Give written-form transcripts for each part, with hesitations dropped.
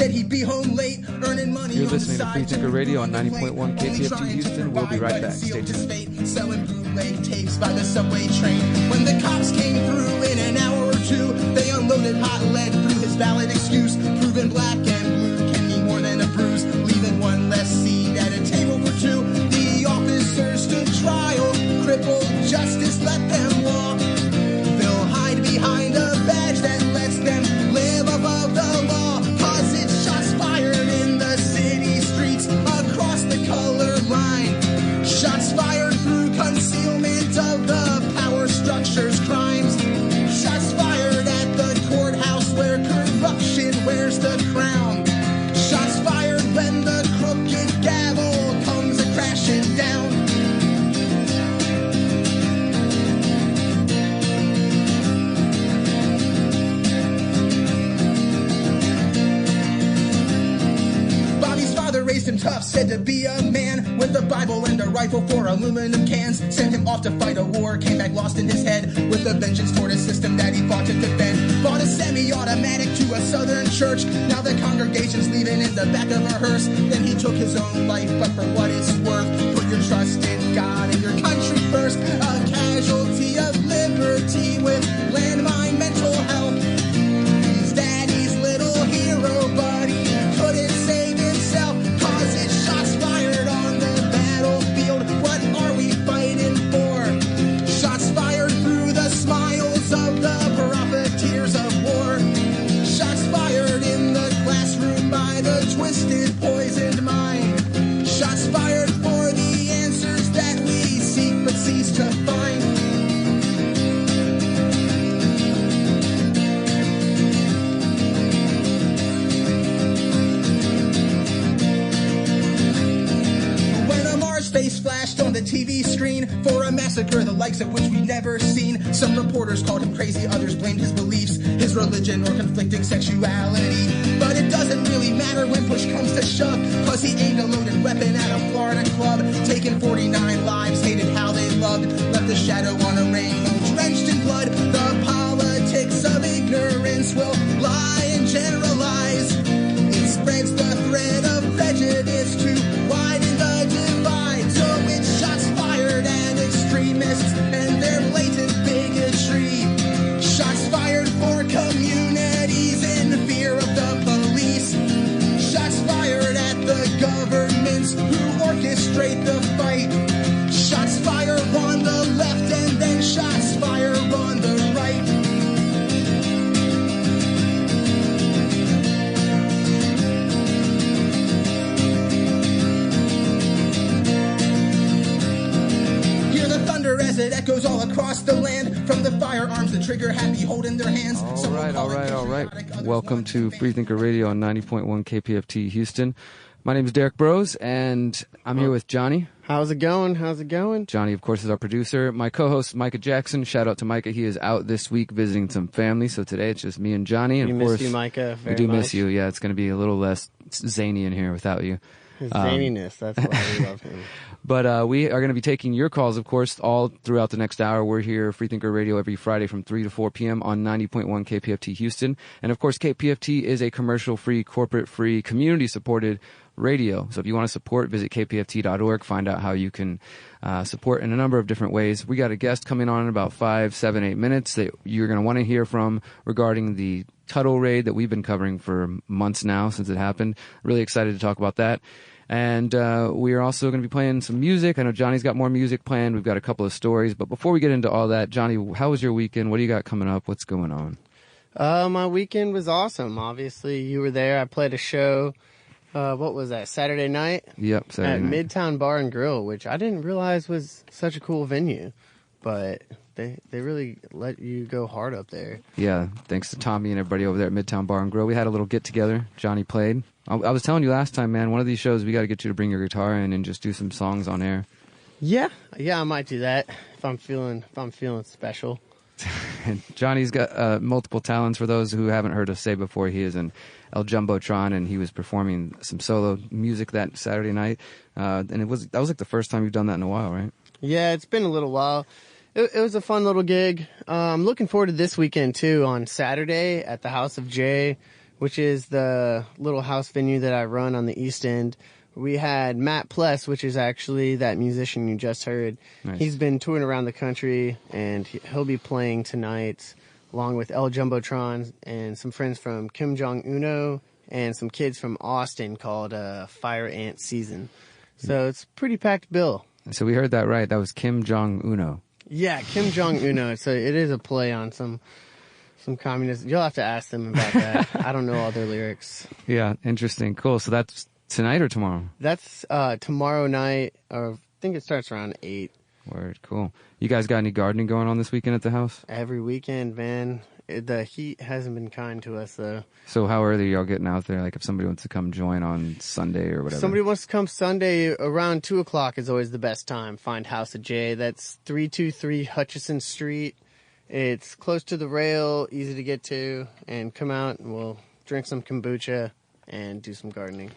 said he'd be home late, earning money. You're listening to Freethinker Radio on 90.1 KPFT Houston. We'll be right back. Stay tuned. Selling bootleg tapes by the subway train. When the cops came through in an hour or two, they unloaded hot lead through his valid excuse. Proven black and blue can mean more than a bruise, leaving one less seat at a table for two. The officers stood trial, crippled justice, let them walk. They'll hide behind a badge that lets them live above the law. Cause it's shots fired in the city streets across the color line. Shots fired through concealment of the power structure's crimes. Shots fired at the courthouse where corruption wears the crown. Shots fired when the crooked gavel comes a-crashing down. Bobby's father raised him tough, said to be a man with a Bible and a rifle for aluminum cans. Sent him off to fight a war, came back lost in his head with a vengeance toward a system that he fought to defend. Bought a semi-automatic to a southern church. Now the congregation's leaving in the back of a hearse. Then he took his own life, but for what it's worth, put your trust in God and your country first. A casualty of liberty with landmine mental health. He's daddy's little hero, but he couldn't save himself. Cause it's shots fired on the battlefield. What are we fighting for? Shots fired through the smiles of the profiteers of war. Shots fired in the classroom by the twisted, poisoned mind. Shots fired for the answers that we seek but cease to find. When a Mars face flashed on the TV screen for a massacre the likes of which we'd never seen, some reporters called him crazy, others blamed his beliefs, his religion, or conflicting sexuality. But it doesn't really matter when push comes to shove, cause he aimed a loaded weapon at a Florida club, taking 49 lives, hated how they loved, left a shadow on a rainbow drenched in blood. The politics of ignorance will lie and generalize. It spreads the thread of prejudice to widen the divide. So it's shots fired at extremists and their blatant bigotry. Shots fired for communities in fear of the police. Shots fired at the governments who orchestrate the fight. Shots fired on the left and then shots fired on the right. Hear the thunder as it echoes all across the land. From the firearms, the trigger happy holding their hands. All right. Welcome to Freethinker Radio on 90.1 KPFT Houston. My name is Derrick Broze, and I'm here with Johnny. How's it going? Johnny, of course, is our producer. My co-host, Micah Jackson. Shout out to Micah. He is out this week visiting some family, so today it's just me and Johnny. And we miss you, Micah, very much. We do miss much. you. Yeah, it's going to be a little less zany in here without you. His zaniness, that's why we love him. But we are going to be taking your calls, of course, all throughout the next hour. We're here, Freethinker Radio, every Friday from 3 to 4 p.m. on 90.1 KPFT Houston. And, of course, KPFT is a commercial-free, corporate-free, community-supported radio. So if you want to support, visit kpft.org. Find out how you can support in a number of different ways. We got a guest coming on in about 5, 7, 8 minutes that you're going to want to hear from regarding the Tuttle raid that we've been covering for months now since it happened. Really excited to talk about that. And we are also going to be playing some music. I know Johnny's got more music planned. We've got a couple of stories. But before we get into all that, Johnny, how was your weekend? What do you got coming up? What's going on? My weekend was awesome. Obviously, you were there. I played a show. What was that, Saturday night? Yep, Saturday night. At Midtown Bar and Grill, which I didn't realize was such a cool venue. But they really let you go hard up there. Yeah, thanks to Tommy and everybody over there at Midtown Bar and Grill. We had a little get-together. Johnny played. I was telling you last time, man, one of these shows we got to get you to bring your guitar in and just do some songs on air. Yeah, I might do that if I'm feeling special. And Johnny's got multiple talents. For those who haven't heard us say before, he is an El Jumbotron, and he was performing some solo music that Saturday night. And that was like the first time you've done that in a while, right? Yeah, it's been a little while. It was a fun little gig. I'm looking forward to this weekend, too, on Saturday at the House of Jay. which is the little house venue that I run on the East End. We had Matt Pless, which is actually that musician you just heard. Nice. He's been touring around the country, and he'll be playing tonight along with El Jumbotron and some friends from Kim Jong-uno and some kids from Austin called Fire Ant Season. So it's a pretty packed bill. So we heard that right. That was Kim Jong-uno. Yeah, Kim Jong-uno. So it is a play on some communist. You'll have to ask them about that. I don't know all their lyrics. Yeah, interesting. Cool. So that's tonight or tomorrow? That's tomorrow night. Or I think it starts around 8. Word. Cool. You guys got any gardening going on this weekend at the house? Every weekend, man. The heat hasn't been kind to us, though. So how early are y'all getting out there? Like if somebody wants to come join on Sunday or whatever? Somebody wants to come Sunday around 2 o'clock is always the best time. Find House of J. That's 323 Hutchison Street. It's close to the rail, easy to get to, and come out and we'll drink some kombucha and do some gardening.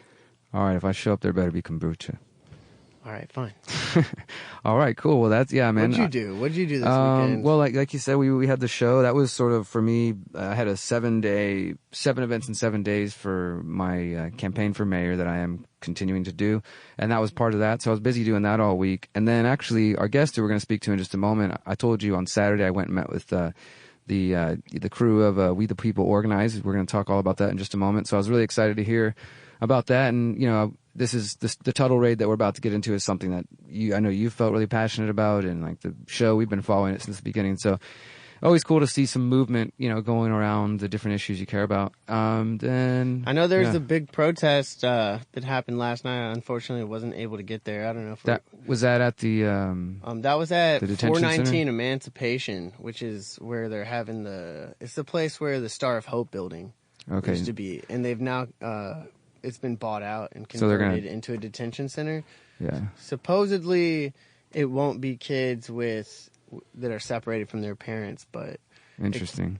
All right, if I show up, there better be kombucha. All right, fine. All right, cool. Well, that's, yeah, man. What'd you do this weekend? Well, like you said, we had the show. That was sort of, for me, I had a 7 events in 7 days for my campaign for mayor that I am continuing to do. And that was part of that. So I was busy doing that all week. And then actually, our guest who we're going to speak to in just a moment, I told you on Saturday I went and met with the crew of We the People Organized. We're going to talk all about that in just a moment. So I was really excited to hear about that. And, you know, the Tuttle raid that we're about to get into is something that I know you felt really passionate about, and like the show, we've been following it since the beginning. So always cool to see some movement, you know, going around the different issues you care about. Then I know there's a big protest that happened last night. Unfortunately, I wasn't able to get there. I don't know if that was at the that was at the detention 419 center? Emancipation, which is where they're having it's the place where the Star of Hope building used to be, and they've now it's been bought out and converted into a detention center. Yeah. Supposedly, it won't be kids that are separated from their parents, but interesting.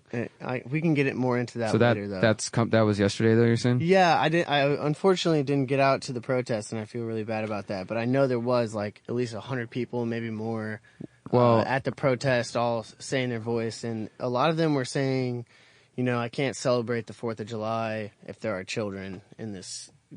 We can get it more into that later, though. That was yesterday, though, you're saying? Yeah, I unfortunately didn't get out to the protest, and I feel really bad about that. But I know there was like at least 100 people, maybe more, at the protest, all saying their voice, and a lot of them were saying, you know, I can't celebrate the 4th of July if there are children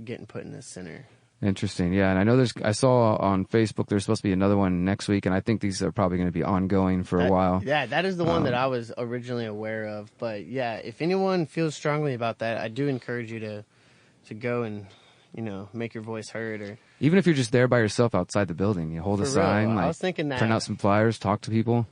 getting put in this center. Interesting. Yeah. And I know I saw on Facebook there's supposed to be another one next week, and I think these are probably going to be ongoing for a while. Yeah, that is the one that I was originally aware of. But yeah, if anyone feels strongly about that, I do encourage you to go and, you know, make your voice heard. Or even if you're just there by yourself outside the building, you hold a sign, I was thinking that. Print out some flyers, talk to people.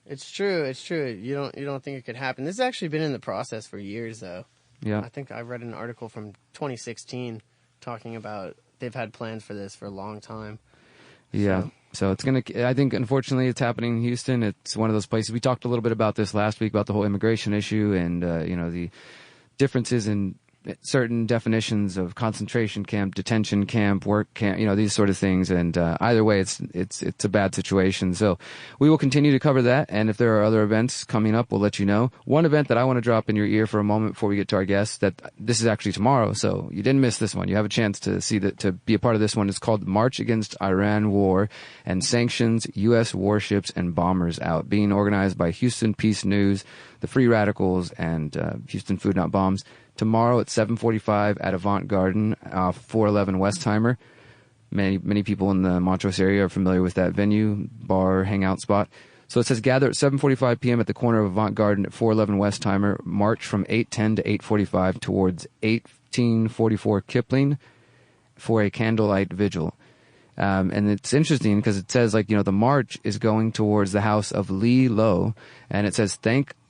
It's true. You don't think it could happen. This has actually been in the process for years, though. Yeah. I think I read an article from 2016 talking about they've had plans for this for a long time. Yeah. So it's I think, unfortunately, it's happening in Houston. It's one of those places. We talked a little bit about this last week, about the whole immigration issue and, you know, the differences in certain definitions of concentration camp, detention camp, work camp, you know, these sort of things. And either way, it's a bad situation. So we will continue to cover that. And if there are other events coming up, we'll let you know. One event that I want to drop in your ear for a moment before we get to our guests, that this is actually tomorrow. So you didn't miss this one. You have a chance to to be a part of this one. It's called March Against Iran War and Sanctions U.S. Warships and Bombers Out, being organized by Houston Peace News, the Free Radicals, and Houston Food Not Bombs. Tomorrow at 7:45 at Avant Garden, 411 Westheimer. Many people in the Montrose area are familiar with that venue, bar, hangout spot. So it says gather at 7:45 p.m. at the corner of Avant Garden at 411 Westheimer. March from 8:10 to 8:45 towards 1844 Kipling for a candlelight vigil. And it's interesting because it says, like, you know, the march is going towards the house of Lee Lowe, and it says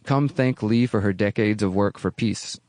come thank Lee for her decades of work for peace.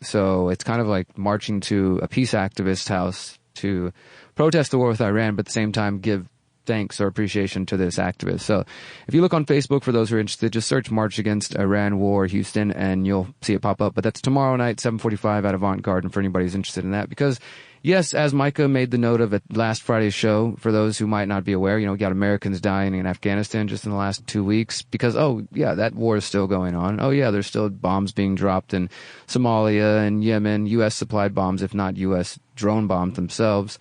So it's kind of like marching to a peace activist's house to protest the war with Iran, but at the same time give thanks or appreciation to this activist. So if you look on Facebook, for those who are interested, just search March Against Iran War Houston and you'll see it pop up. But that's tomorrow night, 7:45 at Avant Garden, for anybody who's interested in that. Because, yes, as Micah made the note of at last Friday's show, for those who might not be aware, you know, we got Americans dying in Afghanistan just in the last 2 weeks because, oh, yeah, that war is still going on. Oh, yeah, there's still bombs being dropped in Somalia and Yemen, U.S. supplied bombs, if not U.S. drone bombs themselves.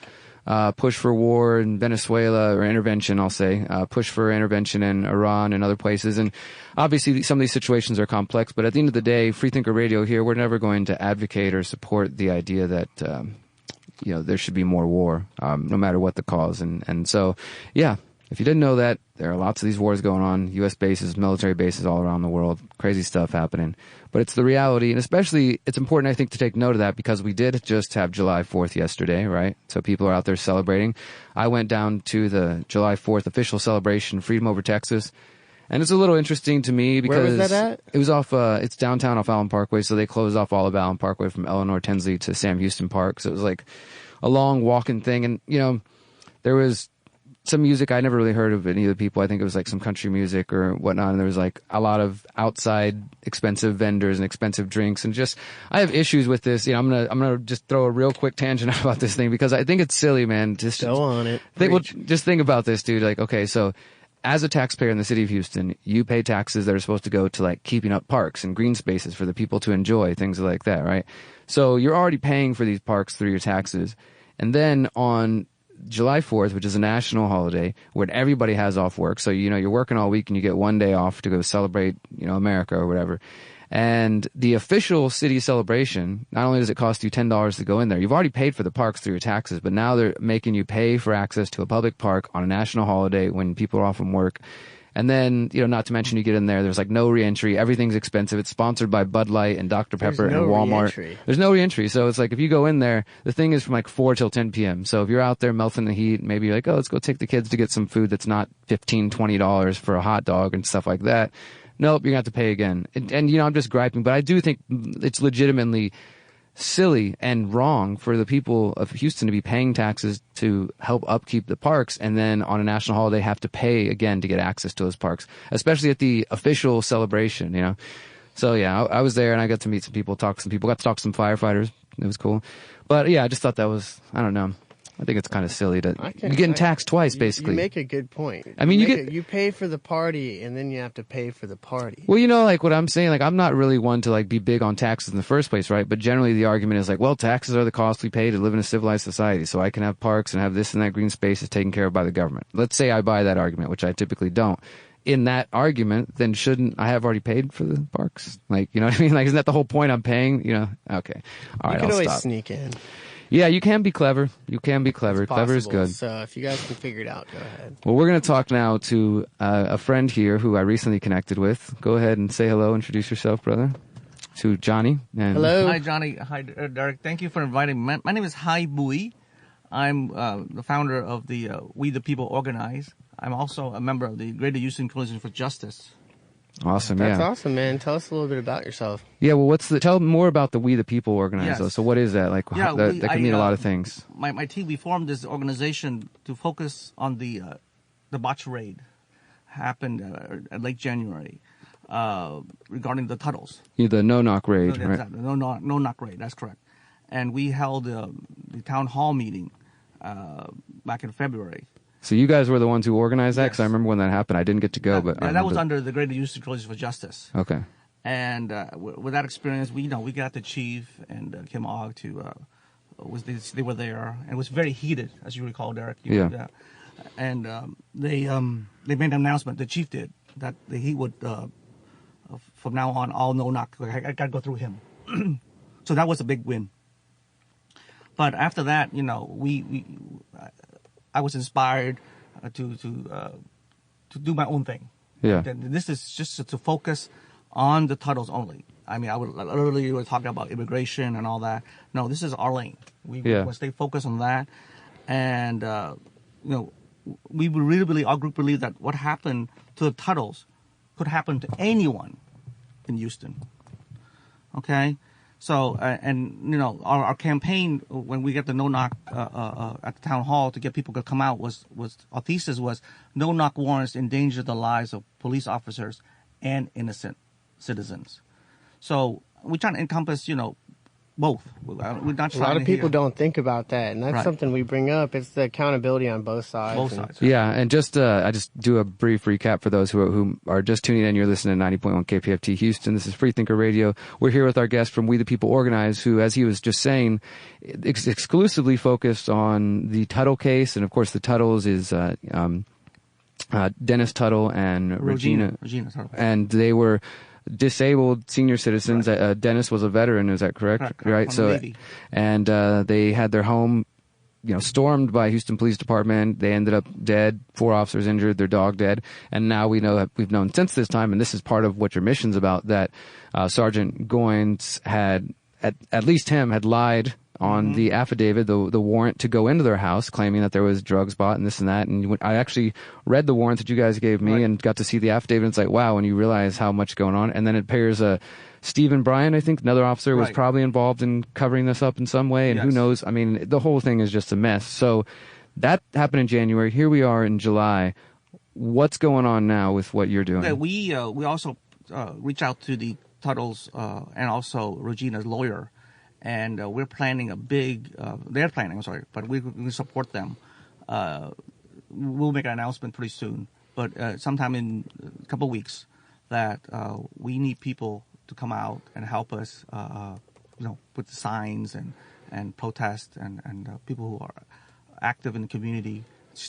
push for war in Venezuela, or intervention, I'll say, push for intervention in Iran and other places. And obviously some of these situations are complex, but at the end of the day, Freethinker Radio here, we're never going to advocate or support the idea that, there should be more war, no matter what the cause. And so, yeah, if you didn't know that, there are lots of these wars going on, U.S. bases, military bases all around the world, crazy stuff happening. But it's the reality, and especially it's important, I think, to take note of that because we did just have July 4th yesterday, right? So people are out there celebrating. I went down to the July 4th official celebration, Freedom Over Texas, and it's a little interesting to me because... Where was that at? It was off, it's downtown off Allen Parkway, so they closed off all of Allen Parkway from Eleanor Tinsley to Sam Houston Park, so it was like a long walking thing, and, there was some music I never really heard of any of the people. I think it was like some country music or whatnot, and there was like a lot of outside expensive vendors and expensive drinks, and just I have issues with this. I'm gonna just throw a real quick tangent about this thing because I think it's silly, man. Just go on it. Just think about this, dude. Like, okay, so as a taxpayer in the city of Houston, you pay taxes that are supposed to go to like keeping up parks and green spaces for the people to enjoy, things like that, right? So you're already paying for these parks through your taxes, and then on July 4th, which is a national holiday where everybody has off work. So, you're working all week and you get one day off to go celebrate, America or whatever. And the official city celebration, not only does it cost you $10 to go in there, you've already paid for the parks through your taxes, but now they're making you pay for access to a public park on a national holiday when people are off from work. And then, not to mention you get in there, there's like no reentry. Everything's expensive. It's sponsored by Bud Light and Dr. Pepper and Walmart. Re-entry. There's no reentry. So it's like if you go in there, the thing is from like 4 till 10 p.m. So if you're out there melting the heat, maybe you're like, oh, let's go take the kids to get some food that's not $15, $20 for a hot dog and stuff like that. Nope, you're going to have to pay again. And I'm just griping, but I do think it's legitimately silly and wrong for the people of Houston to be paying taxes to help upkeep the parks, and then on a national holiday have to pay again to get access to those parks, especially at the official celebration, So yeah, I was there and I got to meet some people, talk to some people, got to talk to some firefighters. It was cool. But yeah, I just thought that was, I don't know. I think it's kind of silly that you're getting taxed twice, basically. You make a good point. I mean, you pay for the party, and then you have to pay for the party. Well, like what I'm saying, like I'm not really one to like be big on taxes in the first place, right? But generally the argument is like, well, taxes are the cost we pay to live in a civilized society, so I can have parks and have this and that green space is taken care of by the government. Let's say I buy that argument, which I typically don't. In that argument, then shouldn't I have already paid for the parks? Like, you know what I mean? Like, isn't that the whole point? I'm paying, Okay. All right, you can I'll always stop. sneak in. Yeah, you can be clever. You can be clever. Clever is good. So if you guys can figure it out, go ahead. Well, we're going to talk now to a friend here who I recently connected with. Go ahead and say hello. Introduce yourself, brother. To Johnny. And hello. Hi, Johnny. Hi, Derrick. Thank you for inviting me. My name is Hai Bui. I'm the founder of the We the People Organize. I'm also a member of the Greater Houston Coalition for Justice. Awesome, That's awesome, man. Tell us a little bit about yourself. Yeah, well, tell more about the We the People Organize, Yes. though. So what is that? Like, that can mean a lot of things. My team, we formed this organization to focus on the botch raid happened at late January regarding the Tuttles. Yeah, the no-knock raid, No, right? Exactly. No-knock raid, that's correct. And we held the town hall meeting back in February. So you guys were the ones who organized that? Yes. Because I remember when that happened. I didn't get to go, but that was under the Greater Houston Coalition for Justice. Okay. And with that experience, we got the chief and Kim Og to they were there, and it was very heated, as you recall, Derrick. Yeah. And they made an announcement. The chief did that he would from now on all no knock. I got to go through him. So that was a big win. But after that, I was inspired to do my own thing. Yeah. And this is just to focus on the Tuttles only. I mean, I would earlier we were talking about immigration and all that. No, this is our lane. We will stay focused on that, and we really believe, our group believe that what happened to the Tuttles could happen to anyone in Houston. Okay. So, our campaign when we get the no-knock at the town hall to get people to come out was our thesis was no-knock warrants endanger the lives of police officers and innocent citizens. So we try to encompass, both. We're not a lot of people don't think about that, and that's something we bring up. It's the accountability on both sides. Both sides. Yeah, and just I just do a brief recap for those who are just tuning in. You're listening to 90.1 KPFT Houston. This is Freethinker Radio. We're here with our guest from We the People Organize, who, as he was just saying, exclusively focused on the Tuttle case, and of course the Tuttles is Dennis Tuttle and Regina Tuttle. And they were disabled senior citizens. Right. Dennis was a veteran, is that correct? Right. So, and they had their home, stormed by Houston Police Department. They ended up dead. 4 officers injured. Their dog dead. And now we've known since this time, and this is part of what your mission's about, that Sergeant Goins had at least had lied on the affidavit, the warrant to go into their house, claiming that there was drugs bought and this and that. And I actually read the warrant that you guys gave me and got to see the affidavit. And it's like, wow, when you realize how much going on. And then it appears Stephen Bryan, I think, another officer, was probably involved in covering this up in some way. And who knows? I mean, the whole thing is just a mess. So that happened in January. Here we are in July. What's going on now with what you're doing? Yeah, we also reach out to the Tuttles and also Regina's lawyer. And we're planning a big, they're planning, I'm sorry, but we support them. We'll make an announcement pretty soon, but sometime in a couple of weeks, that we need people to come out and help us, with the signs and protest and people who are active in the community,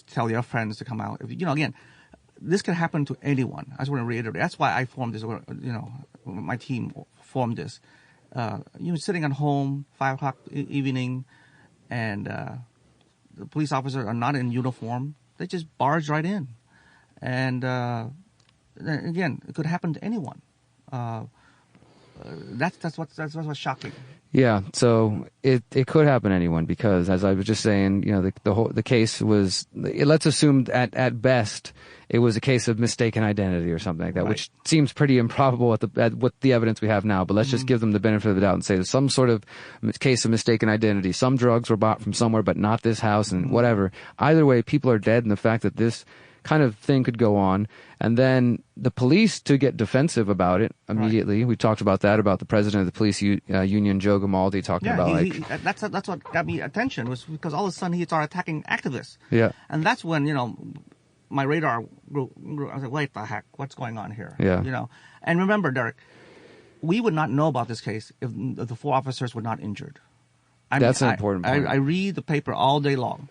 tell their friends to come out. Again, this can happen to anyone. I just want to reiterate. That's why I formed this, my team formed this. Sitting at home, 5 o'clock evening, and the police officers are not in uniform. They just barge right in. And again, it could happen to anyone. That's what's shocking. Yeah, so it could happen to anyone because, as I was just saying, the case was. Let's assume at best it was a case of mistaken identity or something like that, which seems pretty improbable at what the evidence we have now. But let's just give them the benefit of the doubt and say there's some sort of case of mistaken identity. Some drugs were bought from somewhere, but not this house, and whatever. Either way, people are dead, and the fact that this kind of thing could go on, and then the police to get defensive about it immediately. We talked about that, about the president of the police union, Joe Gamaldi, talking about that's what got me attention, was because all of a sudden he started attacking activists. Yeah, and that's when my radar grew. I was like, wait the heck, what's going on here? Yeah, and remember, Derrick, we would not know about this case if the 4 officers were not injured. That's an important point. I read the paper all day long.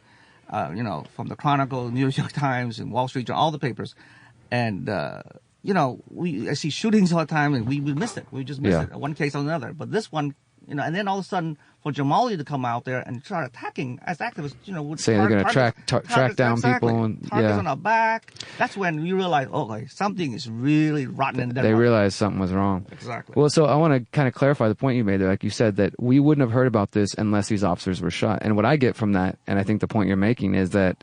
From the Chronicle, New York Times, and Wall Street Journal, all the papers. And, I see shootings all the time, and we miss it. We just miss it, one case or another. But this one, and then all of a sudden, for Jamali to come out there and start attacking as activists, saying they're going to track down people. And targets on our back. That's when we realize, something is really rotten in Denmark. They realized something was wrong. Exactly. Well, so I want to kind of clarify the point you made there. Like you said, that we wouldn't have heard about this unless these officers were shot. And what I get from that, and I think the point you're making, is that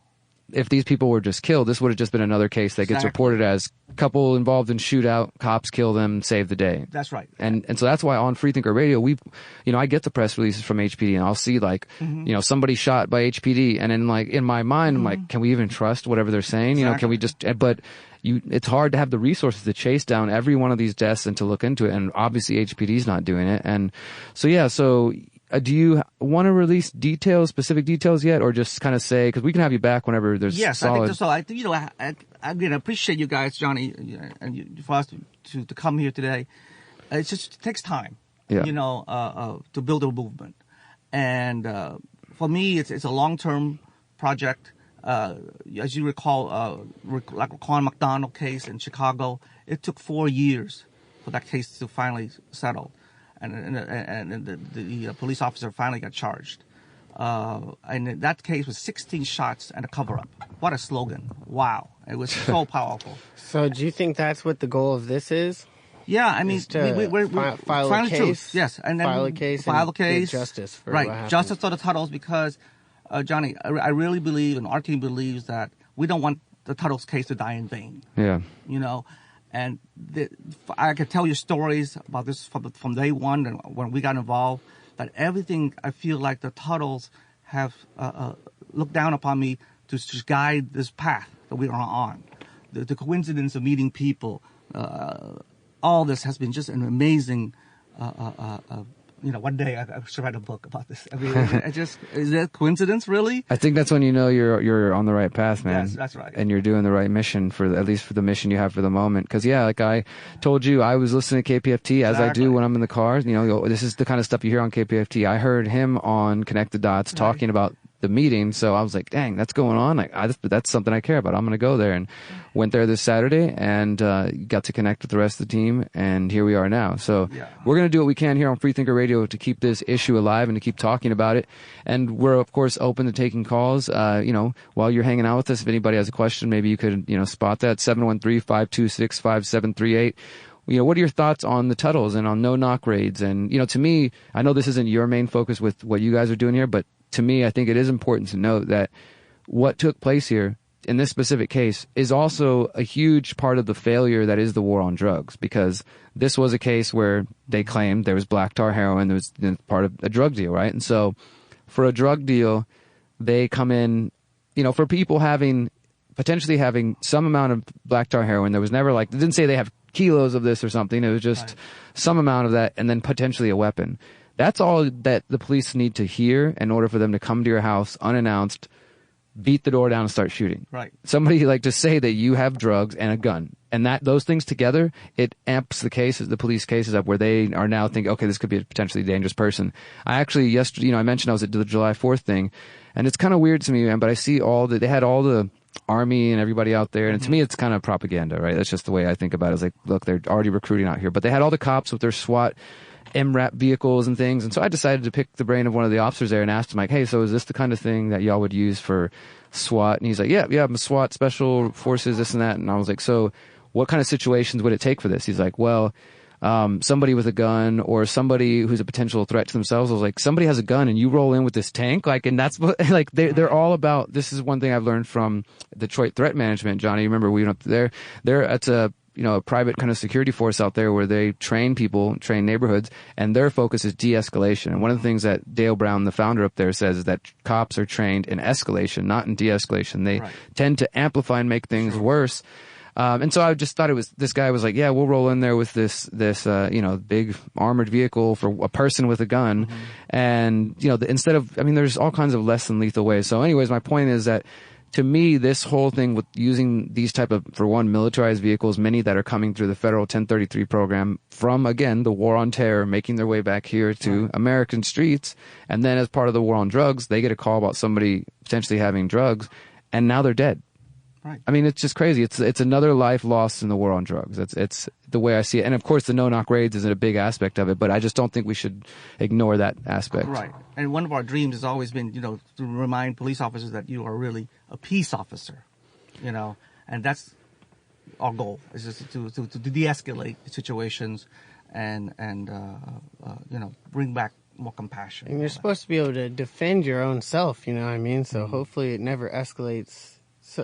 if these people were just killed, this would have just been another case that gets reported as couple involved in shootout, cops kill them, save the day. That's right. And so that's why on Freethinker Radio, I get the press releases from HPD, and I'll see somebody shot by HPD, and then in my mind, I'm like, can we even trust whatever they're saying? Exactly. Can we just? But it's hard to have the resources to chase down every one of these deaths and to look into it, and obviously HPD's not doing it. And so. Do you want to release specific details yet, or just kind of say, because we can have you back whenever there's solid... Yes, I think so. I again appreciate you guys, Johnny, and for us to come here today. It just takes time, to build a movement. And for me, it's a long-term project. As you recall, like the Quan McDonald case in Chicago, it took 4 years for that case to finally settle. And the police officer finally got charged. And in that case was 16 shots and a cover-up. What a slogan. Wow. It was so powerful. So do you think that's what the goal of this is? Yeah, I mean, we're file a case. Truth. Yes, and then file a case. Get justice for what happened. Justice for the Tuttles, because, Johnny, I really believe, and our team believes, that we don't want the Tuttles case to die in vain. Yeah. And I could tell you stories about this from day one and when we got involved, that everything I feel like the Tuttles have looked down upon me to guide this path that we are on. The coincidence of meeting people, all this has been just an amazing one day I should write a book about this. I mean, is that coincidence, really? I think that's when you know you're on the right path, man. Yes, that's right. And you're doing the right mission at least for the mission you have for the moment. Because like I told you, I was listening to KPFT as I do when I'm in the car. This is the kind of stuff you hear on KPFT. I heard him on Connect the Dots talking about the meeting, so I was like, dang, that's going on. Like, that's something I care about. I'm going to go there, and went there this Saturday and got to connect with the rest of the team, and here we are now. So we're going to do what we can here on Freethinker Radio to keep this issue alive and to keep talking about it. And we're of course open to taking calls. While you're hanging out with us, if anybody has a question, maybe you could spot that 713-526-5738. What are your thoughts on the Tuttles and on no-knock raids? And, to me, I know this isn't your main focus with what you guys are doing here, but to me, I think it is important to note that what took place here in this specific case is also a huge part of the failure that is the war on drugs, because this was a case where they claimed there was black tar heroin, there was part of a drug deal, right? And so for a drug deal, they come in, for people potentially having some amount of black tar heroin, there was never they didn't say they have kilos of this or something. It was just some amount of that, and then potentially a weapon. That's all that the police need to hear in order for them to come to your house unannounced, beat the door down, and start shooting. Right. Somebody to say that you have drugs and a gun, and those things together, it amps the police cases up where they are now thinking, okay, this could be a potentially dangerous person. I actually yesterday, I mentioned I was at the July 4th thing, and it's kind of weird to me, man. But I see they had all the Army and everybody out there, and to me it's kind of propaganda, right? That's just the way I think about it. It's like, look, they're already recruiting out here, but they had all the cops with their SWAT MRAP vehicles and things, and so I decided to pick the brain of one of the officers there and asked him, hey, so is this the kind of thing that y'all would use for SWAT? And he's like, yeah, I'm a SWAT, special forces, this and that. And I was like, so what kind of situations would it take for this? He's like, well, somebody with a gun or somebody who's a potential threat to themselves. I was like, somebody has a gun and you roll in with this tank, and that's what, they're all about. This is one thing I've learned from Detroit Threat Management, Johnny. You remember we went up there? It's a private kind of security force out there where they train neighborhoods, and their focus is de-escalation. And one of the things that Dale Brown, the founder up there, says is that cops are trained in escalation, not in de-escalation. They tend to amplify and make things worse. And so I just thought this guy was like, yeah, we'll roll in there with this big armored vehicle for a person with a gun. And, instead of, there's all kinds of less than lethal ways. So anyways, my point is that, to me, this whole thing with using these type of, for one, militarized vehicles, many that are coming through the federal 1033 program from, again, the war on terror, making their way back here to American streets. And then as part of the war on drugs, they get a call about somebody potentially having drugs, and now they're dead. Right. It's just crazy. It's another life lost in the war on drugs. It's the way I see it. And of course, the no-knock raids is a big aspect of it, but I just don't think we should ignore that aspect. Right. And one of our dreams has always been, to remind police officers that you are really a peace officer, and that's our goal, is just to de-escalate situations and bring back more compassion. And you're supposed to be able to defend your own self, So hopefully it never escalates.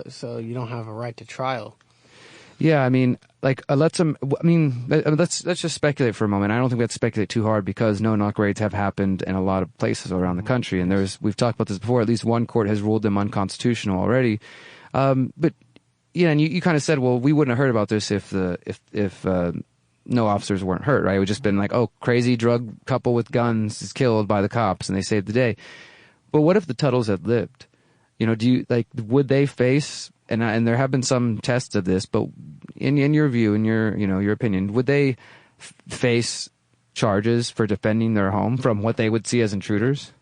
So you don't have a right to trial. Yeah, let's just speculate for a moment. I don't think we have to speculate too hard, because no-knock raids have happened in a lot of places around the country, and we've talked about this before. At least one court has ruled them unconstitutional already. But and you kind of said, well, we wouldn't have heard about this if no officers weren't hurt, right? It would just been like, oh, crazy drug couple with guns is killed by the cops, and they saved the day. But what if the Tuttles had lived? Would they face, and there have been some tests of this, but in your view, in your opinion, would they face charges for defending their home from what they would see as intruders?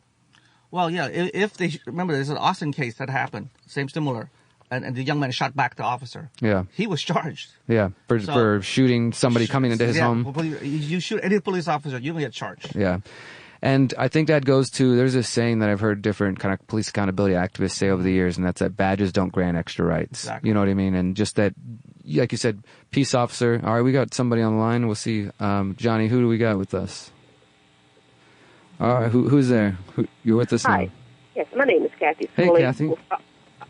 Well, yeah, if they, remember there's an Austin case that happened, similar, and the young man shot back the officer. Yeah. He was charged. Yeah, for shooting somebody coming into his home. You shoot any police officer, you can get charged. Yeah. And I think that goes to, there's this saying that I've heard different kind of police accountability activists say over the years, and that's that badges don't grant extra rights. Exactly. You know what I mean? And just that, like you said, peace officer. All right, we got somebody on the line. We'll see. Johnny, who do we got with us? All right, who's there? You're with us Hi. now. Yes, my name is Kathy. Hey, Kathy.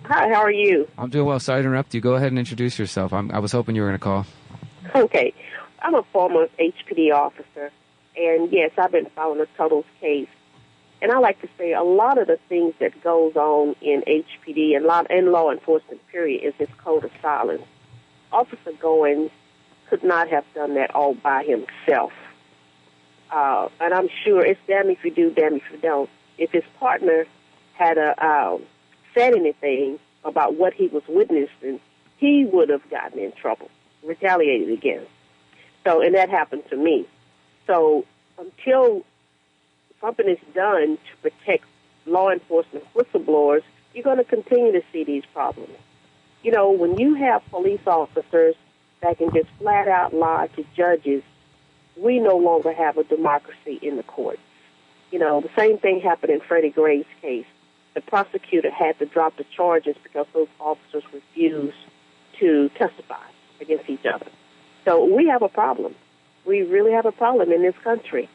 Hi, how are you? I'm doing well. Sorry to interrupt you. Go ahead and introduce yourself. I was hoping you were going to call. Okay. I'm a former HPD officer. And, yes, I've been following the Tuttles case. And I like to say a lot of the things that goes on in HPD and law enforcement, period, is this code of silence. Officer Goins could not have done that all by himself. and I'm sure it's damn if you do, damn if you don't. If his partner had said anything about what he was witnessing, he would have gotten in trouble, retaliated against. So, and that happened to me. So until something is done to protect law enforcement whistleblowers, you're going to continue to see these problems. You know, when you have police officers that can just flat out lie to judges, we no longer have a democracy in the courts. You know, the same thing happened in Freddie Gray's case. The prosecutor had to drop the charges because those officers refused to testify against each other. So we have a problem. We really have a problem in this country.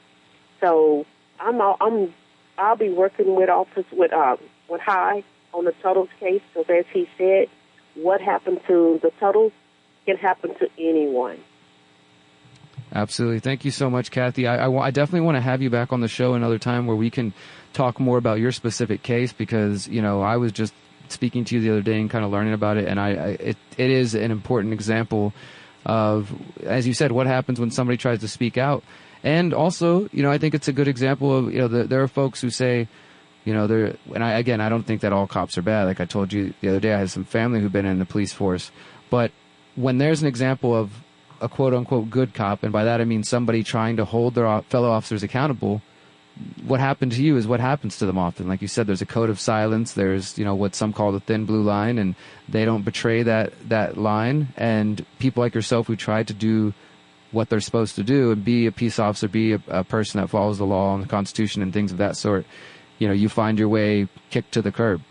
So I'll be working with High on the Tuttles case, because as he said, what happened to the Tuttles can happen to anyone. Absolutely. Thank you so much, Kathy. I definitely want to have you back on the show another time where we can talk more about your specific case, because, you know, I was just speaking to you the other day and kind of learning about it, and it is an important example of, as you said, what happens when somebody tries to speak out. And also, you know, I think it's a good example of, you know, there are folks who say, you know, I don't think that all cops are bad. Like I told you the other day, I had some family who've been in the police force. But when there's an example of a quote-unquote good cop, and by that I mean somebody trying to hold their fellow officers accountable, what happened to you is what happens to them often. Like you said, there's a code of silence. There's, you know, what some call the thin blue line, and they don't betray that line. And people like yourself who try to do what they're supposed to do and be a peace officer, be a person that follows the law and the Constitution and things of that sort, you know, you find your way kicked to the curb.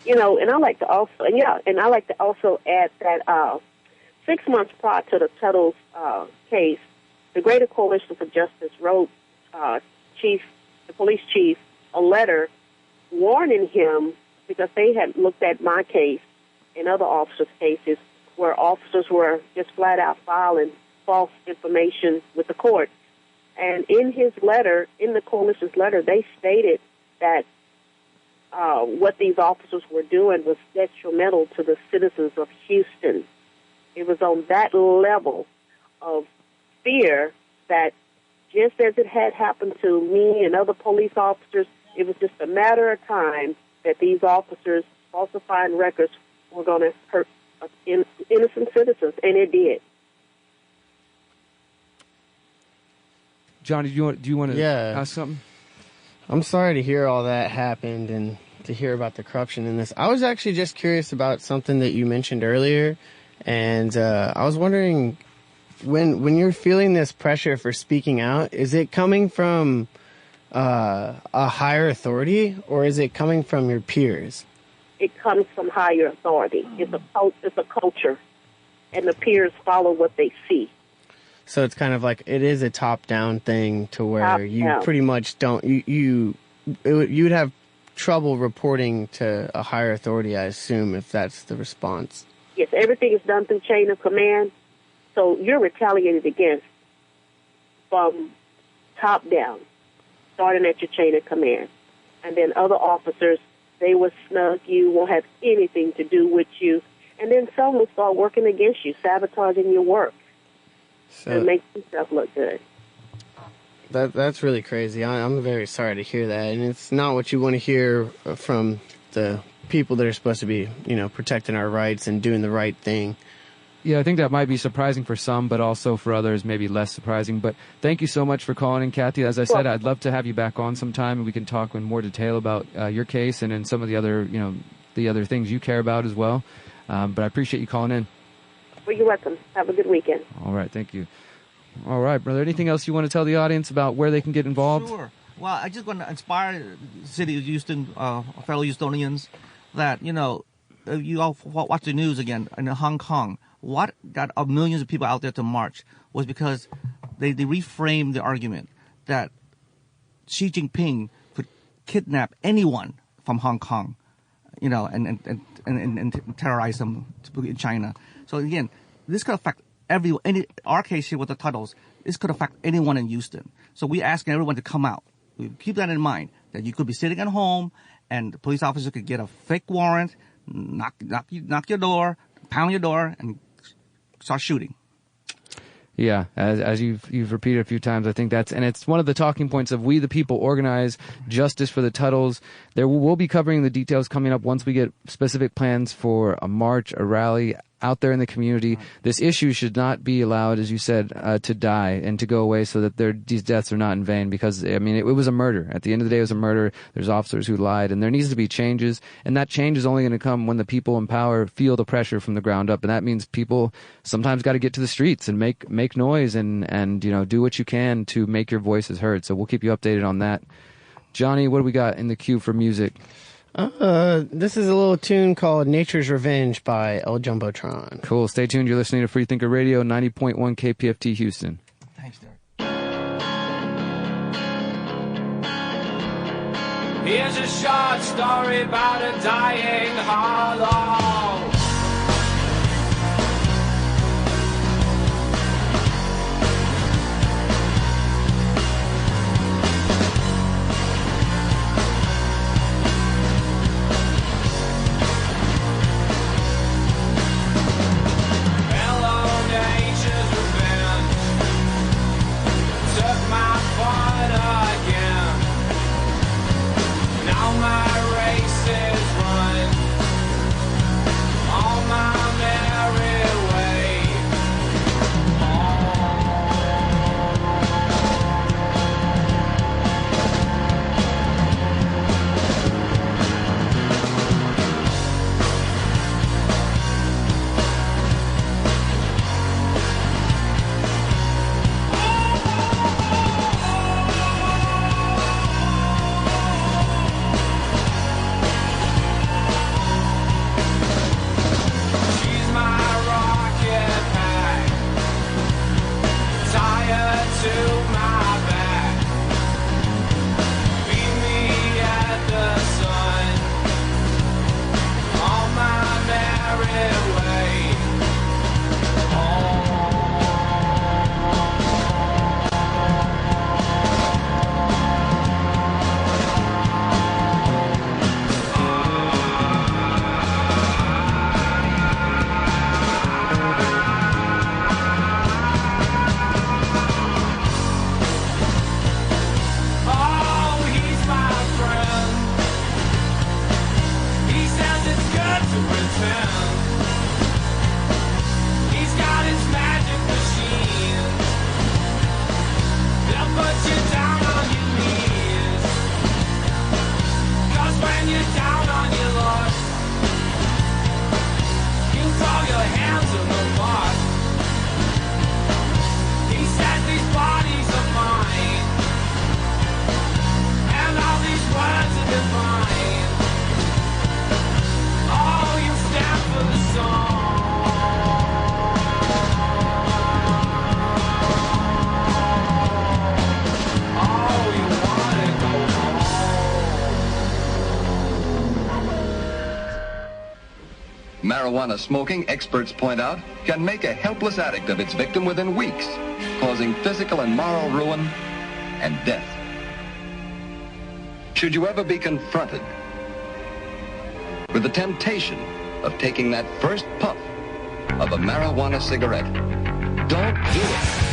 You know, and I like to also add that 6 months prior to the Tuttles case, the Greater Coalition for Justice wrote the police chief a letter warning him, because they had looked at my case and other officers' cases where officers were just flat out filing false information with the court. And in his letter, in the coalition's letter, they stated that what these officers were doing was detrimental to the citizens of Houston. It was on that level of fear that, just as it had happened to me and other police officers, it was just a matter of time that these officers falsifying records were going to hurt innocent citizens, and it did. Johnny, do you want to ask something? I'm sorry to hear all that happened and to hear about the corruption in this. I was actually just curious about something that you mentioned earlier, and I was wondering, when you're feeling this pressure for speaking out, is it coming from a higher authority, or is it coming from your peers? It comes from higher authority. It's a culture, and the peers follow what they see. So it's kind of like it is a top-down thing, to where you pretty much don't you'd have trouble reporting to a higher authority, I assume, if that's the response. Yes, everything is done through chain of command, so you're retaliated against from top down, starting at your chain of command. And then other officers, they will snug you, won't have anything to do with you, and then some will start working against you, sabotaging your work. So it makes yourself look good. That's really crazy. I'm very sorry to hear that, and it's not what you want to hear from the people that are supposed to be, you know, protecting our rights and doing the right thing. Yeah, I think that might be surprising for some, but also for others, maybe less surprising. But thank you so much for calling in, Kathy. As I said, I'd love to have you back on sometime, and we can talk in more detail about your case and then some of the other, you know, the other things you care about as well. But I appreciate you calling in. Well, you're welcome. Have a good weekend. All right, thank you. All right, brother. Anything else you want to tell the audience about where they can get involved? Sure. Well, I just want to inspire the city of Houston, fellow Houstonians, that, you know, you all watch the news again in Hong Kong. What got millions of people out there to march was because they reframed the argument that Xi Jinping could kidnap anyone from Hong Kong, you know, and terrorize them in China. So again, this could affect our case here with the Tuttles, this could affect anyone in Houston. So we're asking everyone to come out. We keep that in mind, that you could be sitting at home and the police officer could get a fake warrant, knock your door, pound your door, and start shooting. Yeah, as you've repeated a few times, I think it's one of the talking points of We the People organize justice for the Tuttles. We'll be covering the details coming up once we get specific plans for a march, a rally out there in the community. This issue should not be allowed, as you said, to die and to go away, so that these deaths are not in vain, because, I mean, it was a murder. At the end of the day, it was a murder. There's officers who lied, and there needs to be changes, and that change is only going to come when the people in power feel the pressure from the ground up, and that means people sometimes got to get to the streets and make noise and do what you can to make your voices heard. So we'll keep you updated on that. Johnny, what do we got in the queue for music? This is a little tune called Nature's Revenge by El Jumbotron. Cool. Stay tuned. You're listening to Freethinker Radio, 90.1 KPFT Houston. Thanks, Derrick. Here's a short story about a dying hollow. Marijuana smoking, experts point out, can make a helpless addict of its victim within weeks, causing physical and moral ruin and death. Should you ever be confronted with the temptation of taking that first puff of a marijuana cigarette, don't do it.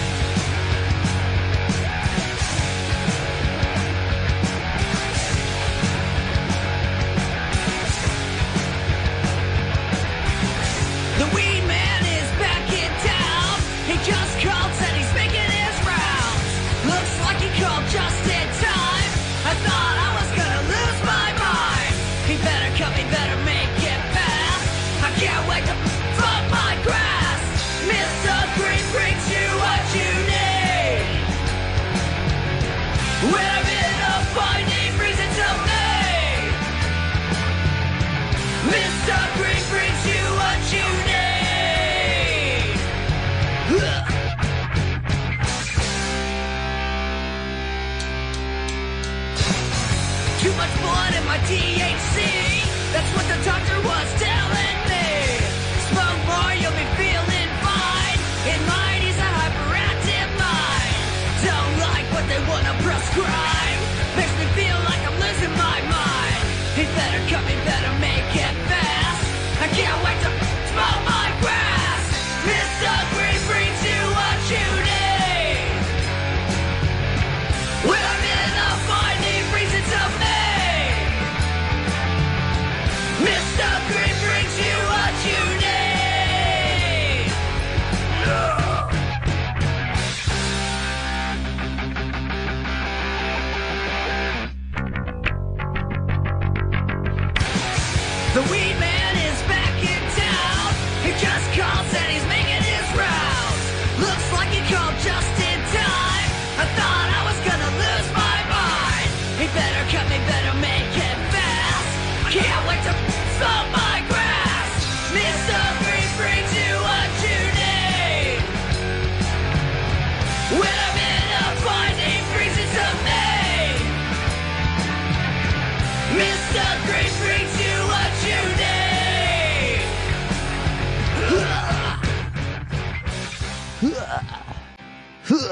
Can't wait to fuck my grass. Mr. Green brings you a